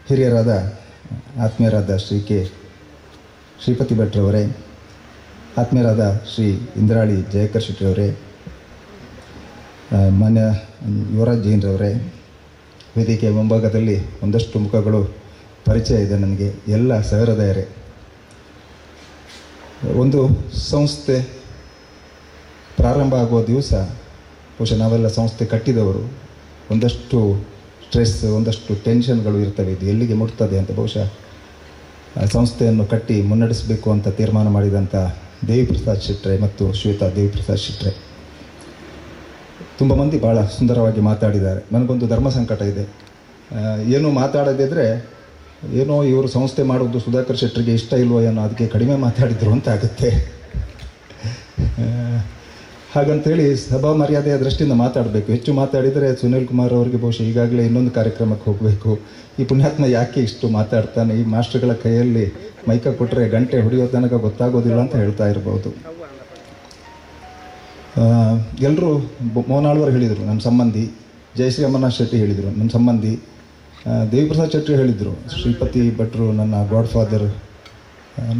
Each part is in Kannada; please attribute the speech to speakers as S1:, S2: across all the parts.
S1: ಹಿರಿಯರಾದ ಆತ್ಮೀಯರಾದ ಶ್ರೀಪತಿ ಭಟ್ರವರೇ, ಆತ್ಮೀಯರಾದ ಶ್ರೀ ಇಂದ್ರಾಳಿ ಜಯಕರ್ ಶೆಟ್ಟಿಯವರೇ, ಮಾನ್ಯ ಯುವರಾಜ್ ಜೈನ್ರವರೇ, ವೇದಿಕೆಯ ಮುಂಭಾಗದಲ್ಲಿ ಒಂದಷ್ಟು ಮುಖಗಳು ಪರಿಚಯ ಇದೆ ನನಗೆ, ಎಲ್ಲ ಸಹೃದಯರೇ. ಒಂದು ಸಂಸ್ಥೆ ಪ್ರಾರಂಭ ಆಗುವ ದಿವಸ ಬಹುಶಃ ನಾವೆಲ್ಲ ಸಂಸ್ಥೆ ಕಟ್ಟಿದವರು ಒಂದಷ್ಟು ಸ್ಟ್ರೆಸ್, ಒಂದಷ್ಟು ಟೆನ್ಷನ್ಗಳು ಇರ್ತವೆ. ಇದು ಎಲ್ಲಿಗೆ ಮುಟ್ತದೆ ಅಂತ ಬಹುಶಃ ಸಂಸ್ಥೆಯನ್ನು ಕಟ್ಟಿ ಮುನ್ನಡೆಸಬೇಕು ಅಂತ ತೀರ್ಮಾನ ಮಾಡಿದಂಥ ದೇವಿಪ್ರಸಾದ್ ಶೆಟ್ರೆ ಮತ್ತು ಶ್ವೇತಾ ದೇವಿಪ್ರಸಾದ್ ಶೆಟ್ರೆ. ತುಂಬ ಮಂದಿ ಭಾಳ ಸುಂದರವಾಗಿ ಮಾತಾಡಿದ್ದಾರೆ. ನನಗೊಂದು ಧರ್ಮ ಸಂಕಟ ಇದೆ. ಏನೂ ಮಾತಾಡದಿದ್ದರೆ ಏನೋ ಇವರು ಸಂಸ್ಥೆ ಮಾಡೋದು ಸುಧಾಕರ್ ಶೆಟ್ಟರಿಗೆ ಇಷ್ಟ ಇಲ್ವೋ ಏನೋ, ಅದಕ್ಕೆ ಕಡಿಮೆ ಮಾತಾಡಿದ್ರು ಅಂತ ಆಗುತ್ತೆ. ಹಾಗಂತೇಳಿ ಸಭಾ ಮರ್ಯಾದೆಯ ದೃಷ್ಟಿಯಿಂದ ಮಾತಾಡಬೇಕು. ಹೆಚ್ಚು ಮಾತಾಡಿದರೆ ಸುನೀಲ್ ಕುಮಾರ್ ಅವರಿಗೆ ಬಹುಶಃ ಈಗಾಗಲೇ ಇನ್ನೊಂದು ಕಾರ್ಯಕ್ರಮಕ್ಕೆ ಹೋಗಬೇಕು. ಈ ಪುಣ್ಯಾತ್ಮ ಯಾಕೆ ಇಷ್ಟು ಮಾತಾಡ್ತಾನೆ, ಈ ಮಾಸ್ಟರ್ಗಳ ಕೈಯಲ್ಲಿ ಮೈಕ ಕೊಟ್ಟರೆ ಗಂಟೆ ಹೊಡೆಯೋ ತನಕ ಗೊತ್ತಾಗೋದಿಲ್ಲ ಅಂತ ಹೇಳ್ತಾ ಇರ್ಬೋದು. ಎಲ್ಲರೂ ಮೋನಾಳ್ವರು ಹೇಳಿದರು ನನ್ನ ಸಂಬಂಧಿ, ಜಯಶ್ರೀ ಅಮರನಾಥ್ ಶೆಟ್ಟಿ ಹೇಳಿದರು ನನ್ನ ಸಂಬಂಧಿ, ದೇವಿಪ್ರಸಾದ್ ಶೆಟ್ಟಿ ಹೇಳಿದರು ಶ್ರೀಪತಿ ಭಟ್ರು ನನ್ನ ಗಾಡ್ ಫಾದರ್.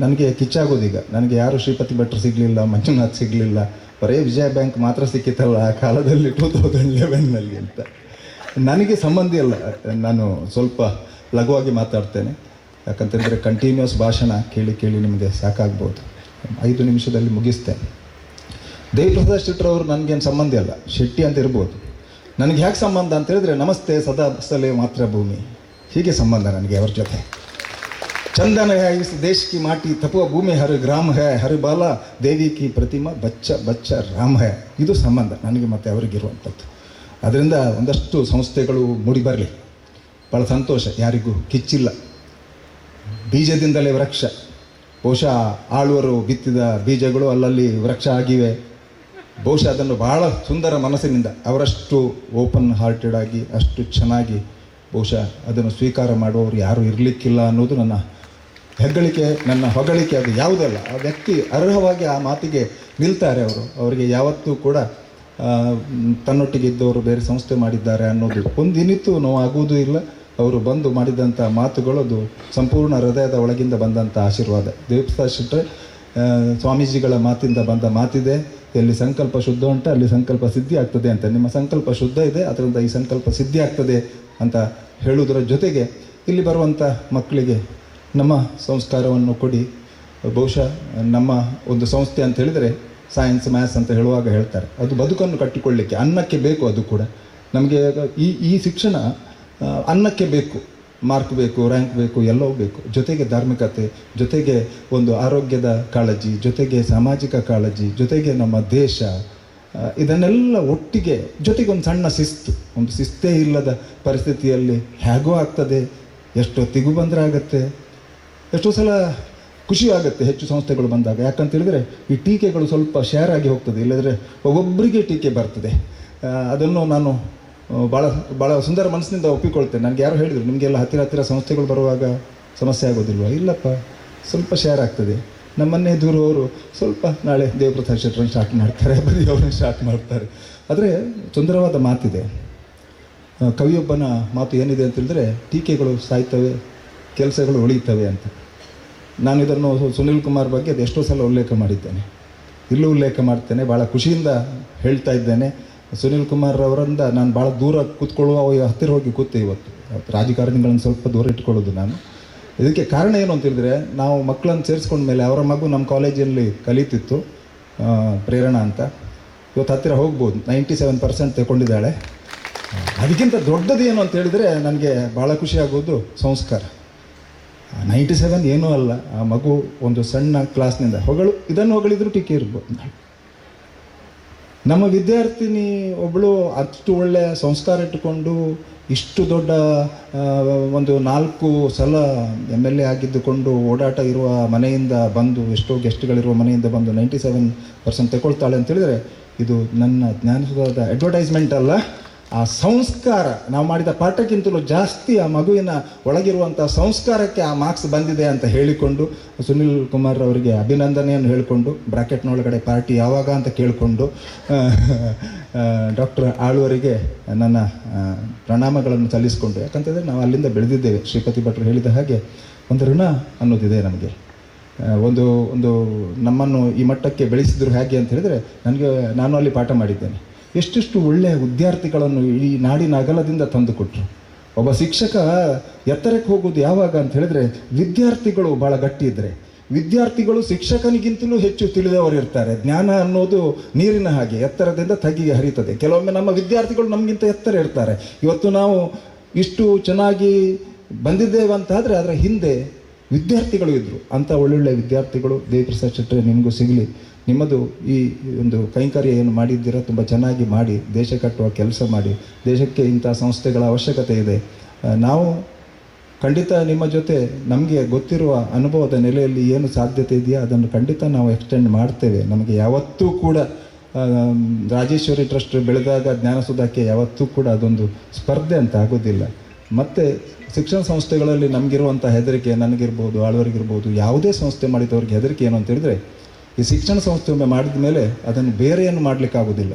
S1: ನನಗೆ ಕಿಚ್ಚಾಗೋದೀಗ, ನನಗೆ ಯಾರು ಶ್ರೀಪತಿ ಭಟ್ರು ಸಿಗಲಿಲ್ಲ, ಮಂಜುನಾಥ್ ಸಿಗಲಿಲ್ಲ, ಬರೀ ವಿಜಯ ಬ್ಯಾಂಕ್ ಮಾತ್ರ ಸಿಕ್ಕಿತ್ತಲ್ಲ ಆ ಕಾಲದಲ್ಲಿ 2011ನಲ್ಲಿ ಅಂತ. ನನಗೆ ಸಂಬಂಧಿ ಅಲ್ಲ, ನಾನು ಸ್ವಲ್ಪ ಲಘುವಾಗಿ ಮಾತಾಡ್ತೇನೆ. ಯಾಕಂತಂದರೆ ಕಂಟಿನ್ಯೂಸ್ ಭಾಷಣ ಕೇಳಿ ಕೇಳಿ ನಿಮಗೆ ಸಾಕಾಗ್ಬೋದು. 5 ನಿಮಿಷದಲ್ಲಿ ಮುಗಿಸ್ತೇನೆ. ದೇವಿಪ್ರಸಾದ್ ಶೆಟ್ಟರವರು ನನಗೇನು ಸಂಬಂಧಿ ಅಲ್ಲ, ಶೆಟ್ಟಿ ಅಂತ ಇರ್ಬೋದು. ನನಗೆ ಯಾಕೆ ಸಂಬಂಧ ಅಂತ ಹೇಳಿದ್ರೆ, ನಮಸ್ತೆ ಸದಾ ಸಲೆ ಮಾತ್ರ ಭೂಮಿ, ಹೀಗೆ ಸಂಬಂಧ ನನಗೆ ಅವ್ರ ಜೊತೆ. ಚಂದನ ಹೈ ಇಸ್ ದೇಶ್ ಕಿ ಮಾಟಿ ತಪುವ ಭೂಮಿ ಹರ ಗ್ರಾಮ ಹೈ ಹರ ಬಾಲ ದೇವಿ ಕಿ ಪ್ರತಿಮಾ ಬಚ್ಚ ಬಚ್ಚ ರಾಮ ಹೈ, ಇದು ಸಂಬಂಧ ನನಗೆ ಮತ್ತು ಅವರಿಗಿರುವಂಥದ್ದು. ಅದರಿಂದ ಒಂದಷ್ಟು ಸಂಸ್ಥೆಗಳು ಮೂಡಿ ಬರಲಿ, ಭಾಳ ಸಂತೋಷ. ಯಾರಿಗೂ ಕಿಚ್ಚಿಲ್ಲ. ಬೀಜದಿಂದಲೇ ವೃಕ್ಷ. ಬಹುಶಃ ಆಳುವರು ಬಿತ್ತಿದ ಬೀಜಗಳು ಅಲ್ಲಲ್ಲಿ ವೃಕ್ಷ ಆಗಿವೆ. ಬಹುಶಃ ಅದನ್ನು ಭಾಳ ಸುಂದರ ಮನಸ್ಸಿನಿಂದ, ಅವರಷ್ಟು ಓಪನ್ ಹಾರ್ಟೆಡ್ ಆಗಿ ಅಷ್ಟು ಚೆನ್ನಾಗಿ ಬಹುಶಃ ಅದನ್ನು ಸ್ವೀಕಾರ ಮಾಡುವವರು ಯಾರೂ ಇರಲಿಕ್ಕಿಲ್ಲ ಅನ್ನೋದು ನನ್ನ ಹೆಗ್ಗಳಿಕೆ, ನನ್ನ ಹೊಗಳಿಕೆ. ಅದು ಯಾವುದಲ್ಲ, ಆ ವ್ಯಕ್ತಿ ಅರ್ಹವಾಗಿ ಆ ಮಾತಿಗೆ ನಿಲ್ತಾರೆ. ಅವರಿಗೆ ಯಾವತ್ತೂ ಕೂಡ ತನ್ನೊಟ್ಟಿಗೆ ಇದ್ದವರು ಬೇರೆ ಸಂಸ್ಥೆ ಮಾಡಿದ್ದಾರೆ ಅನ್ನೋದು ಒಂದಿನಿತ್ತು ನೋವಾಗುವುದೂ ಇಲ್ಲ. ಅವರು ಬಂದು ಮಾಡಿದಂಥ ಮಾತುಗಳು ಅದು ಸಂಪೂರ್ಣ ಹೃದಯದ ಒಳಗಿಂದ ಬಂದಂಥ ಆಶೀರ್ವಾದ. ದೇವಿಪ್ರಸಾದ್ ಶೆಟ್ರೆ ಸ್ವಾಮೀಜಿಗಳ ಮಾತಿಂದ ಬಂದ ಮಾತಿದೆ, ಎಲ್ಲಿ ಸಂಕಲ್ಪ ಶುದ್ಧ ಉಂಟು ಅಲ್ಲಿ ಸಂಕಲ್ಪ ಸಿದ್ಧಿ ಆಗ್ತದೆ ಅಂತ. ನಿಮ್ಮ ಸಂಕಲ್ಪ ಶುದ್ಧ ಇದೆ, ಅದರಿಂದ ಈ ಸಂಕಲ್ಪ ಸಿದ್ಧಿ ಆಗ್ತದೆ ಅಂತ ಹೇಳುವುದರ ಜೊತೆಗೆ ಇಲ್ಲಿ ಬರುವಂಥ ಮಕ್ಕಳಿಗೆ ನಮ್ಮ ಸಂಸ್ಕಾರವನ್ನು ಕೊಡಿ. ಬಹುಶಃ ನಮ್ಮ ಒಂದು ಸಂಸ್ಥೆ ಅಂತ ಹೇಳಿದರೆ ಸೈನ್ಸ್ ಮ್ಯಾಥ್ಸ್ ಅಂತ ಹೇಳುವಾಗ ಹೇಳ್ತಾರೆ, ಅದು ಬದುಕನ್ನು ಕಟ್ಟಿಕೊಳ್ಳಲಿಕ್ಕೆ, ಅನ್ನಕ್ಕೆ ಬೇಕು. ಅದು ಕೂಡ ನಮಗೆ ಈ ಶಿಕ್ಷಣ ಅನ್ನಕ್ಕೆ ಬೇಕು, ಮಾರ್ಕ್ ಬೇಕು, ರ್ಯಾಂಕ್ ಬೇಕು, ಎಲ್ಲವೂ ಬೇಕು. ಜೊತೆಗೆ ಧಾರ್ಮಿಕತೆ, ಜೊತೆಗೆ ಒಂದು ಆರೋಗ್ಯದ ಕಾಳಜಿ, ಜೊತೆಗೆ ಸಾಮಾಜಿಕ ಕಾಳಜಿ, ಜೊತೆಗೆ ನಮ್ಮ ದೇಶ, ಇದನ್ನೆಲ್ಲ ಒಟ್ಟಿಗೆ, ಜೊತೆಗೆ ಒಂದು ಸಣ್ಣ ಶಿಸ್ತು. ಒಂದು ಶಿಸ್ತೇ ಇಲ್ಲದ ಪರಿಸ್ಥಿತಿಯಲ್ಲಿ ಹೇಗೋ ಆಗ್ತದೆ, ಎಷ್ಟೊತ್ತಿಗೂ ಬಂದರೆ ಆಗುತ್ತೆ. ಎಷ್ಟೋ ಸಲ ಖುಷಿ ಆಗುತ್ತೆ ಹೆಚ್ಚು ಸಂಸ್ಥೆಗಳು ಬಂದಾಗ. ಯಾಕಂತೇಳಿದರೆ ಈ ಟೀಕೆಗಳು ಸ್ವಲ್ಪ ಶೇರ್ ಆಗಿ ಹೋಗ್ತದೆ, ಇಲ್ಲದ್ರೆ ಒಬ್ಬೊಬ್ಬರಿಗೆ ಟೀಕೆ ಬರ್ತದೆ. ಅದನ್ನು ನಾನು ಭಾಳ ಸುಂದರ ಮನಸ್ಸಿನಿಂದ ಒಪ್ಪಿಕೊಳ್ತೇನೆ. ನನಗೆ ಯಾರು ಹೇಳಿದರು, ನಿಮಗೆಲ್ಲ ಹತ್ತಿರ ಸಂಸ್ಥೆಗಳು ಬರುವಾಗ ಸಮಸ್ಯೆ ಆಗೋದಿಲ್ವ? ಇಲ್ಲಪ್ಪ, ಸ್ವಲ್ಪ ಶೇರ್ ಆಗ್ತದೆ. ನಮ್ಮನ್ನೇ ದೂರವರು ಸ್ವಲ್ಪ ನಾಳೆ ದೇವಿಪ್ರಸಾದ್ ಶೆಟ್ಟರನ್ನು ಸ್ಟಾರ್ಟ್ ಮಾಡ್ತಾರೆ, ಬರೀ ಅವ್ರನ್ನ ಸ್ಟಾರ್ಟ್ ಮಾಡ್ತಾರೆ. ಆದರೆ ಸುಂದರವಾದ ಮಾತಿದೆ. ಕವಿಯೊಬ್ಬನ ಮಾತು ಏನಿದೆ ಅಂತೇಳಿದ್ರೆ, ಟೀಕೆಗಳು ಸಾಯ್ತವೆ, ಕೆಲಸಗಳು ಉಳಿಯುತ್ತವೆ ಅಂತ. ನಾನು ಇದನ್ನು ಸುನೀಲ್ ಕುಮಾರ್ ಬಗ್ಗೆ ಅದು ಎಷ್ಟೋ ಸಲ ಉಲ್ಲೇಖ ಮಾಡಿದ್ದೇನೆ, ಇಲ್ಲೂ ಉಲ್ಲೇಖ ಮಾಡ್ತೇನೆ. ಭಾಳ ಖುಷಿಯಿಂದ ಹೇಳ್ತಾ ಇದ್ದೇನೆ. ಸುನೀಲ್ ಕುಮಾರ್ ಅವರಿಂದ ನಾನು ಭಾಳ ದೂರ ಕೂತ್ಕೊಳ್ಳುವ, ಹತ್ತಿರ ಹೋಗಿ ಕೂತೆ. ಇವತ್ತು ರಾಜಕಾರಣಿಗಳನ್ನು ಸ್ವಲ್ಪ ದೂರ ಇಟ್ಕೊಳ್ಳೋದು ನಾನು. ಇದಕ್ಕೆ ಕಾರಣ ಏನು ಅಂತೇಳಿದರೆ, ನಾವು ಮಕ್ಕಳನ್ನು ಸೇರಿಸ್ಕೊಂಡ ಮೇಲೆ ಅವರ ಮಗು ನಮ್ಮ ಕಾಲೇಜಲ್ಲಿ ಕಲಿತಿತ್ತು, ಪ್ರೇರಣಾ ಅಂತ. ಇವತ್ತು ಹತ್ತಿರ ಹೋಗ್ಬೋದು, 97% ತಗೊಂಡಿದ್ದಾಳೆ. ಅದಕ್ಕಿಂತ ದೊಡ್ಡದು ಏನು ಅಂತ ಹೇಳಿದರೆ ನನಗೆ ಭಾಳ ಖುಷಿ ಆಗೋದು ಸಂಸ್ಕಾರ. 97 ಏನೂ ಅಲ್ಲ. ಆ ಮಗು ಒಂದು ಸಣ್ಣ ಕ್ಲಾಸ್ನಿಂದ ಇದನ್ನು ಹೊಗಳಿದ್ರು ಟೀಕೆ ಇರ್ಬೋದು. ನಮ್ಮ ವಿದ್ಯಾರ್ಥಿನಿ ಒಬ್ಬಳು ಅಷ್ಟು ಒಳ್ಳೆಯ ಸಂಸ್ಕಾರ ಇಟ್ಟುಕೊಂಡು ಇಷ್ಟು ದೊಡ್ಡ ಒಂದು 4 ಸಲ MLA ಆಗಿದ್ದುಕೊಂಡು ಓಡಾಟ ಇರುವ ಮನೆಯಿಂದ ಬಂದು, ಎಷ್ಟೋ ಗೆಸ್ಟ್ಗಳಿರುವ ಮನೆಯಿಂದ ಬಂದು 97% ತಗೊಳ್ತಾಳೆ ಅಂತೇಳಿದರೆ ಇದು ನನ್ನ ಜ್ಞಾನಸುಧದ ಅಡ್ವರ್ಟೈಸ್ಮೆಂಟ್ ಅಲ್ಲ, ಆ ಸಂಸ್ಕಾರ ನಾವು ಮಾಡಿದ ಪಾಠಕ್ಕಿಂತಲೂ ಜಾಸ್ತಿ ಆ ಮಗುವಿನ ಒಳಗಿರುವಂಥ ಸಂಸ್ಕಾರಕ್ಕೆ ಆ ಮಾರ್ಕ್ಸ್ ಬಂದಿದೆ ಅಂತ ಹೇಳಿಕೊಂಡು ಸುನಿಲ್ ಕುಮಾರ್ ಅವರಿಗೆ ಅಭಿನಂದನೆಯನ್ನು ಹೇಳಿಕೊಂಡು ಬ್ರಾಕೆಟ್ನೊಳಗಡೆ ಪಾರ್ಟಿ ಯಾವಾಗ ಅಂತ ಕೇಳಿಕೊಂಡು ಡಾಕ್ಟರ್ ಆಳ್ವರಿಗೆ ನನ್ನ ಪ್ರಣಾಮಗಳನ್ನು ಸಲ್ಲಿಸಿಕೊಂಡು, ಯಾಕಂತಂದರೆ ನಾವು ಅಲ್ಲಿಂದ ಬೆಳೆದಿದ್ದೇವೆ. ಶ್ರೀಪತಿ ಭಟ್ರು ಹೇಳಿದ ಹಾಗೆ ಒಂದು ಋಣ ಅನ್ನೋದಿದೆ ನಮಗೆ. ಒಂದು ನಮ್ಮನ್ನು ಈ ಮಟ್ಟಕ್ಕೆ ಬೆಳೆಸಿದ್ರು ಹೇಗೆ ಅಂತ ಹೇಳಿದರೆ, ನಾನು ಅಲ್ಲಿ ಪಾಠ ಮಾಡಿದ್ದೇನೆ. ಎಷ್ಟೆಷ್ಟು ಒಳ್ಳೆಯ ವಿದ್ಯಾರ್ಥಿಗಳನ್ನು ಈ ನಾಡಿನ ಅಗಲದಿಂದ ತಂದುಕೊಟ್ರು. ಒಬ್ಬ ಶಿಕ್ಷಕ ಎತ್ತರಕ್ಕೆ ಹೋಗೋದು ಯಾವಾಗ ಅಂತ ಹೇಳಿದ್ರೆ, ವಿದ್ಯಾರ್ಥಿಗಳು ಭಾಳ ಗಟ್ಟಿ ಇದ್ದರೆ, ವಿದ್ಯಾರ್ಥಿಗಳು ಶಿಕ್ಷಕನಿಗಿಂತಲೂ ಹೆಚ್ಚು ತಿಳಿದವರು ಇರ್ತಾರೆ. ಜ್ಞಾನ ಅನ್ನೋದು ನೀರಿನ ಹಾಗೆ ಎತ್ತರದಿಂದ ತಗ್ಗಿಗೆ ಹರಿತದೆ. ಕೆಲವೊಮ್ಮೆ ನಮ್ಮ ವಿದ್ಯಾರ್ಥಿಗಳು ನಮಗಿಂತ ಎತ್ತರ ಇರ್ತಾರೆ. ಇವತ್ತು ನಾವು ಇಷ್ಟು ಚೆನ್ನಾಗಿ ಬಂದಿದ್ದೇವೆ ಅಂತಾದರೆ ಅದರ ಹಿಂದೆ ವಿದ್ಯಾರ್ಥಿಗಳು ಇದ್ದರು. ಅಂಥ ಒಳ್ಳೊಳ್ಳೆ ವಿದ್ಯಾರ್ಥಿಗಳು ದೇವಿಪ್ರಸಾದ್ ಶೆಟ್ಟಿ ನಿಮಗೂ ಸಿಗಲಿ. ನಿಮ್ಮದು ಈ ಒಂದು ಕೈಂಕರ್ಯ ಏನು ಮಾಡಿದ್ದೀರಾ ತುಂಬ ಚೆನ್ನಾಗಿ ಮಾಡಿ, ದೇಶ ಕಟ್ಟುವ ಕೆಲಸ ಮಾಡಿ. ದೇಶಕ್ಕೆ ಇಂಥ ಸಂಸ್ಥೆಗಳ ಅವಶ್ಯಕತೆ ಇದೆ. ನಾವು ಖಂಡಿತ ನಿಮ್ಮ ಜೊತೆ ನಮಗೆ ಗೊತ್ತಿರುವ ಅನುಭವದ ನೆಲೆಯಲ್ಲಿ ಏನು ಸಾಧ್ಯತೆ ಇದೆಯಾ ಅದನ್ನು ಖಂಡಿತ ನಾವು ಎಕ್ಸ್ಟೆಂಡ್ ಮಾಡ್ತೇವೆ. ನಮಗೆ ಯಾವತ್ತೂ ಕೂಡ ರಾಜೇಶ್ವರಿ ಟ್ರಸ್ಟ್ ಬೆಳೆದಾಗ ಜ್ಞಾನಸುಧಾಕ್ಕೆ ಯಾವತ್ತೂ ಕೂಡ ಅದೊಂದು ಸ್ಪರ್ಧೆ ಅಂತ ಆಗೋದಿಲ್ಲ. ಮತ್ತು ಶಿಕ್ಷಣ ಸಂಸ್ಥೆಗಳಲ್ಲಿ ನಮಗಿರುವಂಥ ಹೆದರಿಕೆ, ನನಗಿರ್ಬೋದು, ಆಳ್ವರಿಗಿರ್ಬೋದು, ಯಾವುದೇ ಸಂಸ್ಥೆ ಮಾಡಿದವ್ರಿಗೆ ಹೆದರಿಕೆ ಏನು ಅಂತ ಹೇಳಿದ್ರೆ, ಈ ಶಿಕ್ಷಣ ಸಂಸ್ಥೆ ಒಮ್ಮೆ ಮಾಡಿದ ಮೇಲೆ ಅದನ್ನು ಬೇರೆ ಏನು ಮಾಡಲಿಕ್ಕಾಗೋದಿಲ್ಲ.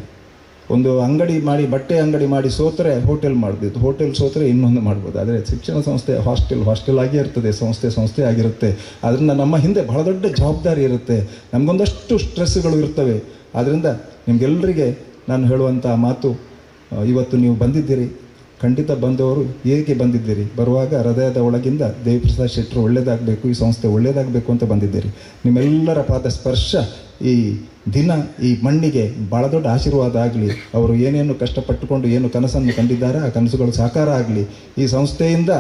S1: ಒಂದು ಅಂಗಡಿ ಮಾಡಿ, ಬಟ್ಟೆ ಅಂಗಡಿ ಮಾಡಿ ಸೋತರೆ ಹೋಟೆಲ್ ಮಾಡ್ಬೋದು, ಹೋಟೆಲ್ ಸೋತರೆ ಇನ್ನೊಂದು ಮಾಡ್ಬೋದು. ಆದರೆ ಶಿಕ್ಷಣ ಸಂಸ್ಥೆ ಹಾಸ್ಟೆಲ್ ಆಗೇ ಇರ್ತದೆ, ಸಂಸ್ಥೆ ಆಗಿರುತ್ತೆ. ಅದರಿಂದ ನಮ್ಮ ಹಿಂದೆ ಬಹಳ ದೊಡ್ಡ ಜವಾಬ್ದಾರಿ ಇರುತ್ತೆ, ನಮಗೊಂದಷ್ಟು ಸ್ಟ್ರೆಸ್ಗಳು ಇರ್ತವೆ. ಆದ್ದರಿಂದ ನಿಮಗೆಲ್ಲರಿಗೆ ನಾನು ಹೇಳುವಂಥ ಮಾತು, ಇವತ್ತು ನೀವು ಬಂದಿದ್ದೀರಿ, ಖಂಡಿತ ಬಂದವರು ಏಕೆ ಬಂದಿದ್ದೀರಿ? ಬರುವಾಗ ಹೃದಯದ ಒಳಗಿಂದ ದೇವಿಪ್ರಸಾದ್ ಶೆಟ್ಟರು ಒಳ್ಳೆಯದಾಗಬೇಕು, ಈ ಸಂಸ್ಥೆ ಒಳ್ಳೆಯದಾಗಬೇಕು ಅಂತ ಬಂದಿದ್ದೀರಿ. ನಿಮ್ಮೆಲ್ಲರ ಪಾದ ಸ್ಪರ್ಶ ಈ ದಿನ ಈ ಮಣ್ಣಿಗೆ ಭಾಳ ದೊಡ್ಡ ಆಶೀರ್ವಾದ ಆಗಲಿ. ಅವರು ಏನೇನು ಕಷ್ಟಪಟ್ಟುಕೊಂಡು ಏನು ಕನಸನ್ನು ಕಂಡಿದ್ದಾರೆ ಆ ಕನಸುಗಳು ಸಾಕಾರ ಆಗಲಿ. ಈ ಸಂಸ್ಥೆಯಿಂದ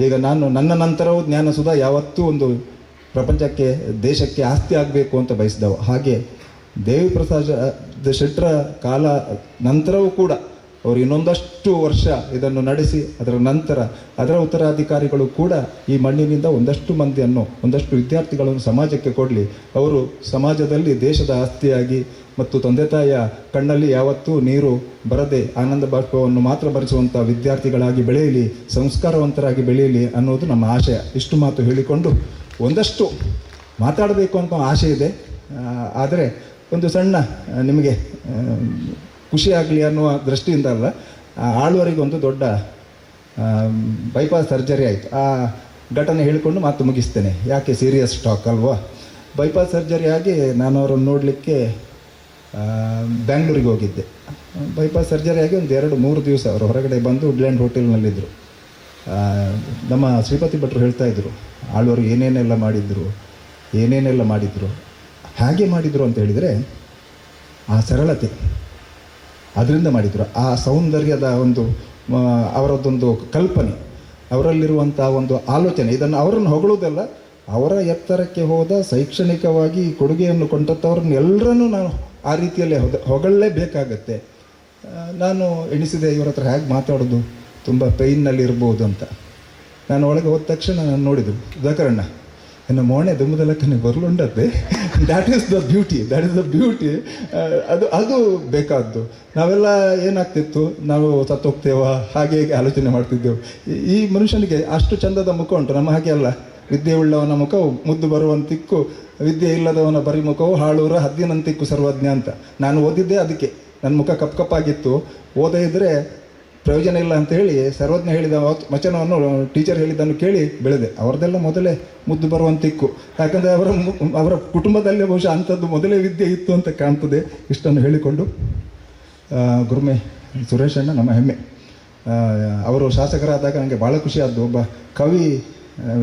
S1: ಈಗ ನನ್ನ ನಂತರವೂ ಜ್ಞಾನಸುಧಾ ಯಾವತ್ತೂ ಒಂದು ಪ್ರಪಂಚಕ್ಕೆ, ದೇಶಕ್ಕೆ ಆಸ್ತಿ ಆಗಬೇಕು ಅಂತ ಬಯಸಿದವು. ಹಾಗೆ ದೇವಿಪ್ರಸಾದ್ ಶೆಟ್ಟರ ಕಾಲ ನಂತರವೂ ಕೂಡ ಅವರು ಇನ್ನೊಂದಷ್ಟು ವರ್ಷ ಇದನ್ನು ನಡೆಸಿ, ಅದರ ನಂತರ ಅದರ ಉತ್ತರಾಧಿಕಾರಿಗಳು ಕೂಡ ಈ ಮಣ್ಣಿನಿಂದ ಒಂದಷ್ಟು ಮಂದಿಯನ್ನು, ಒಂದಷ್ಟು ವಿದ್ಯಾರ್ಥಿಗಳನ್ನು ಸಮಾಜಕ್ಕೆ ಕೊಡಲಿ. ಅವರು ಸಮಾಜದಲ್ಲಿ ದೇಶದ ಆಸ್ತಿಯಾಗಿ ಮತ್ತು ತಂದೆ ತಾಯಿಯ ಕಣ್ಣಲ್ಲಿ ಯಾವತ್ತೂ ನೀರು ಬರದೆ ಆನಂದ ಬಾಷ್ಪವನ್ನು ಮಾತ್ರ ಭರಿಸುವಂಥ ವಿದ್ಯಾರ್ಥಿಗಳಾಗಿ ಬೆಳೆಯಲಿ, ಸಂಸ್ಕಾರವಂತರಾಗಿ ಬೆಳೆಯಲಿ ಅನ್ನೋದು ನಮ್ಮ ಆಶಯ. ಇಷ್ಟು ಮಾತು ಹೇಳಿಕೊಂಡು ಒಂದಷ್ಟು ಮಾತಾಡಬೇಕು ಅಂತ ಆಸೆ ಇದೆ. ಆದರೆ ಒಂದು ಸಣ್ಣ ನಿಮಗೆ ಖುಷಿಯಾಗಲಿ ಅನ್ನುವ ದೃಷ್ಟಿಯಿಂದ ಅಲ್ಲ, ಆಳ್ವರಿಗೆ ಒಂದು ದೊಡ್ಡ ಬೈಪಾಸ್ ಸರ್ಜರಿ ಆಯಿತು. ಆ ಘಟನೆ ಹೇಳಿಕೊಂಡು ಮಾತು ಮುಗಿಸ್ತೇನೆ, ಯಾಕೆ ಸೀರಿಯಸ್ ಟಾಕ್ ಅಲ್ವಾ. ಬೈಪಾಸ್ ಸರ್ಜರಿ ಆಗಿ ನಾನು ಅವರನ್ನು ನೋಡಲಿಕ್ಕೆ ಬ್ಯಾಂಗ್ಳೂರಿಗೆ ಹೋಗಿದ್ದೆ. ಬೈಪಾಸ್ ಸರ್ಜರಿ ಆಗಿ ಒಂದು 2-3 ದಿವಸ ಅವರು ಹೊರಗಡೆ ಬಂದು ವುಡ್ಲ್ಯಾಂಡ್ ಹೋಟೆಲ್ನಲ್ಲಿದ್ದರು. ನಮ್ಮ ಶ್ರೀಪತಿ ಭಟ್ರು ಹೇಳ್ತಾಯಿದ್ರು, ಆಳ್ವರು ಏನೇನೆಲ್ಲ ಮಾಡಿದರು ಹಾಗೆ ಮಾಡಿದರು ಅಂತ ಹೇಳಿದರೆ, ಆ ಸರಳತೆ ಅದರಿಂದ ಮಾಡಿದರು. ಆ ಸೌಂದರ್ಯದ ಒಂದು ಅವರದ್ದೊಂದು ಕಲ್ಪನೆ, ಅವರಲ್ಲಿರುವಂಥ ಒಂದು ಆಲೋಚನೆ, ಇದನ್ನು ಅವರನ್ನು ಹೊಗಳುವುದಲ್ಲ, ಅವರ ಎತ್ತರಕ್ಕೆ ಹೋದ ಶೈಕ್ಷಣಿಕವಾಗಿ ಕೊಡುಗೆಯನ್ನು ಕೊಂಡಂಥವ್ರನ್ನ ಎಲ್ಲರನ್ನೂ ನಾನು ಆ ರೀತಿಯಲ್ಲೇ ಹೊಗಳಲೇಬೇಕಾಗತ್ತೆ. ನಾನು ಎಣಿಸಿದೆ, ಇವರ ಹತ್ರ ಹೇಗೆ ಮಾತಾಡೋದು, ತುಂಬ ಪೇಯ್ನಲ್ಲಿ ಇರ್ಬೋದು ಅಂತ. ನಾನು ಒಳಗೆ ಹೋದ ತಕ್ಷಣ ನಾನು ನೋಡಿದ್ದು, ಸುಧಾಕರಣ್ಣ ಇನ್ನು ಮೋಣೆ ದುಮ್ಮದಲಕ್ಕನೆ ಬರಲುಂಡತ್ತೆ. That is the beauty. ಅದು ಬೇಕಾದ್ದು. ನಾವೆಲ್ಲ ಏನಾಗ್ತಿತ್ತು, ನಾವು ಸತ್ತೋಗ್ತೇವ ಹಾಗೆ ಆಲೋಚನೆ ಮಾಡ್ತಿದ್ದೆವು. ಈ ಮನುಷ್ಯನಿಗೆ ಅಷ್ಟು ಚಂದದ ಮುಖ ಉಂಟು. ನಮ್ಮ ಹಾಗೆ ಅಲ್ಲ, ವಿದ್ಯೆ ಉಳ್ಳವನ ಮುಖವು ಮುದ್ದು ಬರುವಂತಿಕ್ಕು, ವಿದ್ಯೆ ಇಲ್ಲದವನ ಬರಿ ಮುಖವು ಹಾಳೂರ ಹದ್ದಿನಂತಿಕ್ಕು ಸರ್ವಜ್ಞ ಅಂತ. ನಾನು ಓದಿದ್ದೆ ಅದಕ್ಕೆ. ನನ್ನ ಮುಖ ಕಪ್ಪಾಗಿತ್ತು. ಓದೇ ಇದ್ದರೆ ಪ್ರಯೋಜನ ಇಲ್ಲ ಅಂತ ಹೇಳಿ ಸರ್ವಜ್ಞ ಹೇಳಿದ ವಚನವನ್ನು ಟೀಚರ್ ಹೇಳಿದ್ದನ್ನು ಕೇಳಿ ಬೆಳೆದೆ. ಅವರದೆಲ್ಲ ಮೊದಲೇ ಮುದ್ದು ಬರುವಂತಿಕ್ಕು. ಯಾಕಂದರೆ ಅವರ ಕುಟುಂಬದಲ್ಲೇ ಬಹುಶಃ ಅಂಥದ್ದು ಮೊದಲೇ ವಿದ್ಯೆ ಇತ್ತು ಅಂತ ಕಾಣ್ತದೆ. ಇಷ್ಟನ್ನು ಹೇಳಿಕೊಂಡು ಗುರುಮೆ ಸುರೇಶಣ್ಣ ನಮ್ಮ ಹೆಮ್ಮೆ. ಅವರು ಶಾಸಕರಾದಾಗ ನನಗೆ ಭಾಳ ಖುಷಿಯಾದ್ದು, ಒಬ್ಬ ಕವಿ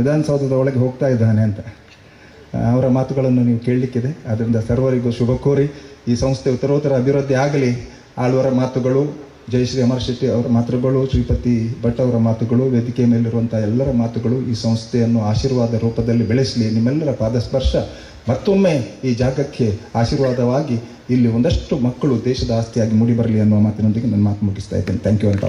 S1: ವಿಧಾನಸೌಧದ ಒಳಗೆ ಹೋಗ್ತಾ ಇದ್ದಾನೆ ಅಂತ. ಅವರ ಮಾತುಗಳನ್ನು ನೀವು ಕೇಳಲಿಕ್ಕಿದೆ. ಅದರಿಂದ ಸರ್ವರಿಗೂ ಶುಭ ಕೋರಿ ಈ ಸಂಸ್ಥೆ ಉತ್ತರೋತ್ತರ ಅಭಿವೃದ್ಧಿ ಆಗಲಿ. ಆಳ್ವರ ಮಾತುಗಳು, ಜಯಶ್ರೀ ಅಮರ್ ಶೆಟ್ಟಿ ಅವರ ಮಾತುಗಳು, ಶ್ರೀಪತಿ ಭಟ್ ಅವರ ಮಾತುಗಳು, ವೇದಿಕೆ ಮೇಲಿರುವಂಥ ಎಲ್ಲರ ಮಾತುಗಳು ಈ ಸಂಸ್ಥೆಯನ್ನು ಆಶೀರ್ವಾದ ರೂಪದಲ್ಲಿ ಬೆಳೆಸಲಿ. ನಿಮ್ಮೆಲ್ಲರ ಪಾದಸ್ಪರ್ಶ ಮತ್ತೊಮ್ಮೆ ಈ ಜಾಗಕ್ಕೆ ಆಶೀರ್ವಾದವಾಗಿ ಇಲ್ಲಿ ಒಂದಷ್ಟು ಮಕ್ಕಳು ದೇಶದ ಆಸ್ತಿಯಾಗಿ ಮೂಡಿ ಬರಲಿ ಅನ್ನುವ ಮಾತಿನೊಂದಿಗೆ ನನ್ನ ಮಾತು ಮುಗಿಸ್ತಾ ಇದ್ದೇನೆ. ಥ್ಯಾಂಕ್ ಯು ಅಂತ.